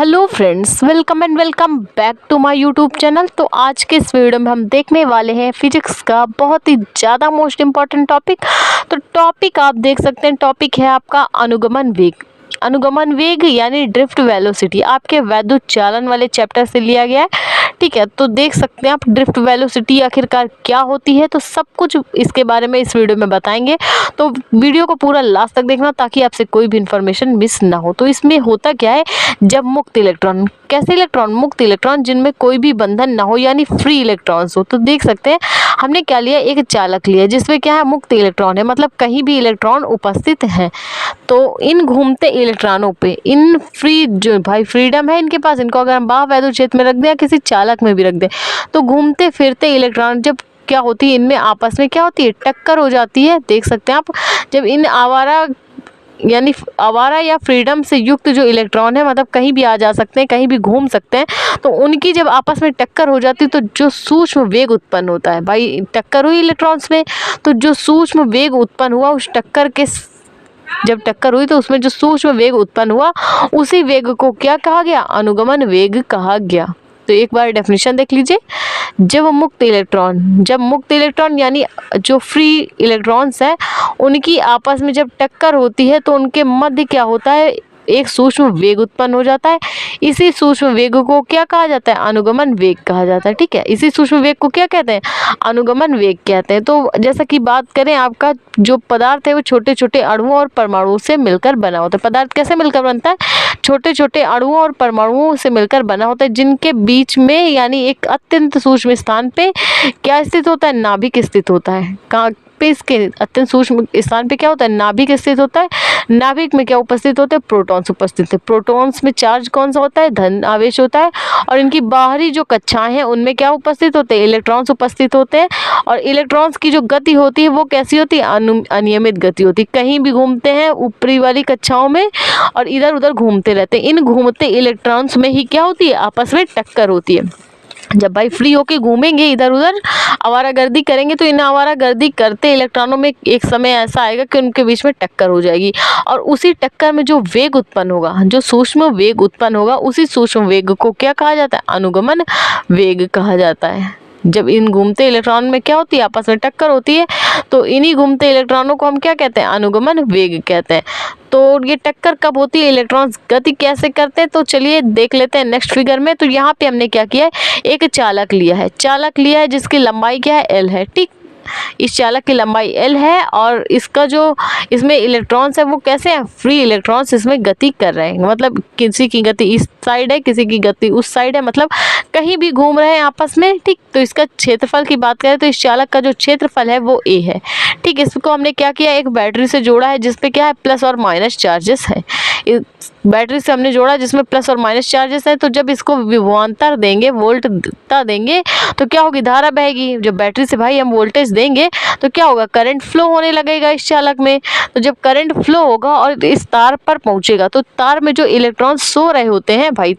Hello friends, welcome and welcome back to my YouTube channel. तो आज के इस वीडियो में हम देखने वाले हैं फिजिक्स का बहुत ही ज़्यादा मोस्ट इम्पॉर्टेंट टॉपिक। तो टॉपिक आप देख सकते हैं, टॉपिक है आपका अनुगमन वेग। अनुगमन वेग यानी ड्रिफ्ट वेलोसिटी आपके वैद्युत चालन वाले चैप्टर से लिया गया है। ठीक है, तो देख सकते हैं आप ड्रिफ्ट वेलोसिटी आखिरकार क्या होती है, तो सब कुछ इसके बारे में इस वीडियो में बताएंगे। तो वीडियो को पूरा लास्ट तक देखना ताकि आपसे कोई भी इंफॉर्मेशन मिस ना हो। तो इसमें होता क्या है, जब मुक्त इलेक्ट्रॉन, कैसे इलेक्ट्रॉन, मुक्त इलेक्ट्रॉन जिनमें कोई भी बंधन ना हो यानी फ्री इलेक्ट्रॉन्स हो। तो देख सकते हैं हमने क्या लिया, एक चालक लिया जिसमें क्या है, मुक्त इलेक्ट्रॉन है, मतलब कहीं भी इलेक्ट्रॉन उपस्थित हैं। तो इन घूमते इलेक्ट्रॉनों पे, इन फ्री जो भाई फ्रीडम है इनके पास, इनको अगर हम बाह्य वैद्युत क्षेत्र में रख दें या किसी चालक में भी रख दें, तो घूमते फिरते इलेक्ट्रॉन जब क्या होती है, इनमें आपस में क्या होती है, टक्कर हो जाती है। देख सकते हैं आप, जब इन आवारा यानी आवारा या फ्रीडम से युक्त जो इलेक्ट्रॉन है, मतलब कहीं भी आ जा सकते हैं, कहीं भी घूम सकते हैं, तो उनकी जब आपस में टक्कर हो जाती है तो जो सूक्ष्म वेग उत्पन्न होता है, भाई टक्कर हुई इलेक्ट्रॉन्स में, तो जो सूक्ष्म वेग उत्पन्न हुआ उस टक्कर के, जब टक्कर हुई तो उसमें जो सूक्ष्म वेग उत्पन्न हुआ उसी वेग को क्या कहा गया, अनुगमन वेग कहा गया। तो एक बार डेफिनेशन देख लीजिए। जब मुक्त इलेक्ट्रॉन यानी जो फ्री इलेक्ट्रॉन्स हैं उनकी आपस में जब टक्कर होती है तो उनके मध्य क्या होता है, एक सूक्ष्म वेग उत्पन्न हो जाता है। इसी सूक्ष्म वेग को क्या कहा जाता है, अनुगमन वेग कहा जाता है। ठीक है, इसी सूक्ष्म वेग को क्या कहते हैं, अनुगमन वेग कहते हैं। तो जैसा कि बात करें, आपका जो पदार्थ है वो छोटे छोटे अणुओं और परमाणुओं से मिलकर बना होता है। पदार्थ कैसे मिलकर बनता है, छोटे छोटे अणुओं और परमाणुओं से मिलकर बना होता है, जिनके बीच में यानी एक अत्यंत सूक्ष्म स्थान पे क्या स्थित होता है, नाभिक स्थित होता है। कहाँ पे, इसके अत्यंत सूक्ष्म स्थान पे क्या होता है, नाभिक स्थित होता है। नाभिक में क्या उपस्थित होते हैं, प्रोटॉन्स उपस्थित है। प्रोटॉन्स में चार्ज कौन सा होता है, धन आवेश होता है। और इनकी बाहरी जो कक्षाएं हैं उनमें क्या उपस्थित होते हैं, इलेक्ट्रॉन्स उपस्थित होते हैं। और इलेक्ट्रॉन्स की जो गति होती है वो कैसी होती है, अनियमित गति होती है। कहीं भी घूमते हैं ऊपरी वाली कक्षाओं में और इधर उधर घूमते रहते हैं। इन घूमते इलेक्ट्रॉन्स में ही क्या होती है, आपस में टक्कर होती है। जब भाई फ्री होके घूमेंगे इधर उधर, आवारागर्दी करेंगे, तो इन आवारागर्दी करते इलेक्ट्रॉनों में एक समय ऐसा आएगा कि उनके बीच में टक्कर हो जाएगी। और उसी टक्कर में जो वेग उत्पन्न होगा, जो सूक्ष्म वेग उत्पन्न होगा, उसी सूक्ष्म वेग को क्या कहा जाता है, अनुगमन वेग कहा जाता है। जब इन घूमते इलेक्ट्रॉन में क्या होती है, आपस में टक्कर होती है, तो इन्हीं घूमते इलेक्ट्रॉनों को हम क्या कहते हैं, अनुगमन वेग कहते हैं। तो ये टक्कर कब होती है, इलेक्ट्रॉन्स गति कैसे करते हैं, तो चलिए देख लेते हैं नेक्स्ट फिगर में। तो यहाँ पे हमने क्या किया है, एक चालक लिया है जिसकी लंबाई क्या है, एल है। ठीक, इस चालक की लंबाई एल है और इसका जो इसमें इलेक्ट्रॉन्स है वो कैसे हैं, फ्री इलेक्ट्रॉन्स इसमें गति कर रहे हैं। मतलब किसी की गति इस साइड है, किसी की गति उस साइड है, मतलब कहीं भी घूम रहे हैं आपस में। ठीक, तो इसका क्षेत्रफल की बात करें तो इस चालक का जो क्षेत्रफल है वो ए है। ठीक, इसको हमने क्या किया, एक बैटरी से जोड़ा है जिसपे क्या है, प्लस और माइनस चार्जेस है। बैटरी से हमने जोड़ा जिसमें प्लस और माइनस चार्जेस है। तो जब इसको विभवांतर देंगे, वोल्टता देंगे, तो क्या होगी, धारा बहेगी। जब बैटरी से भाई हम वोल्टेज देंगे तो क्या होगा, करंट फ्लो होने लगेगा इस चालक में। तो जब करंट फ्लो होगा और इस तार पर पहुंचेगा, तो तार में जो इलेक्ट्रॉन सो रहे होते हैं, भाई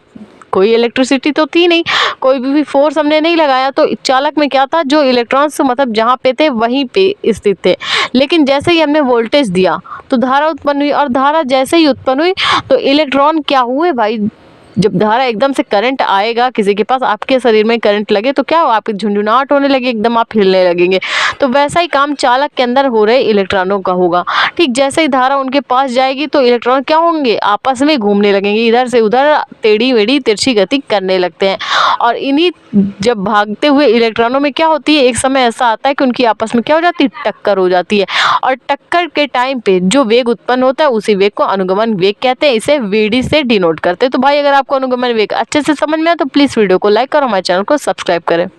कोई इलेक्ट्रिसिटी तो थी नहीं, कोई भी फोर्स हमने नहीं लगाया, तो चालक में क्या था, जो इलेक्ट्रॉन्स मतलब जहाँ पे थे वहीं पे स्थित थे। लेकिन जैसे ही हमने वोल्टेज दिया तो धारा उत्पन्न हुई, और धारा जैसे ही उत्पन्न हुई तो इलेक्ट्रॉन क्या हुए भाई, जब धारा एकदम से करंट आएगा किसी के पास, आपके शरीर में करंट लगे तो क्या हो, आपकी झुंझुनाहट होने लगी, एकदम आप हिलने लगेंगे। तो वैसा ही काम चालक के अंदर हो रहे इलेक्ट्रॉनों का होगा। ठीक, जैसे ही धारा उनके पास जाएगी तो इलेक्ट्रॉन क्या होंगे, आपस में घूमने लगेंगे, इधर से उधर टेढ़ी मेढ़ी तिरछी गति करने लगते हैं। और इन्हीं जब भागते हुए इलेक्ट्रॉनों में क्या होती है, एक समय ऐसा आता है कि उनकी आपस में क्या हो जाती है, टक्कर हो जाती है। और टक्कर के टाइम पे जो वेग उत्पन्न होता है उसी वेग को अनुगमन वेग कहते हैं। इसे वीडी से डिनोट करते हैं। तो भाई अगर आपको अनुगमन वेग अच्छे से समझ में आए तो प्लीज़ वीडियो को लाइक और हमारे चैनल को सब्सक्राइब करें।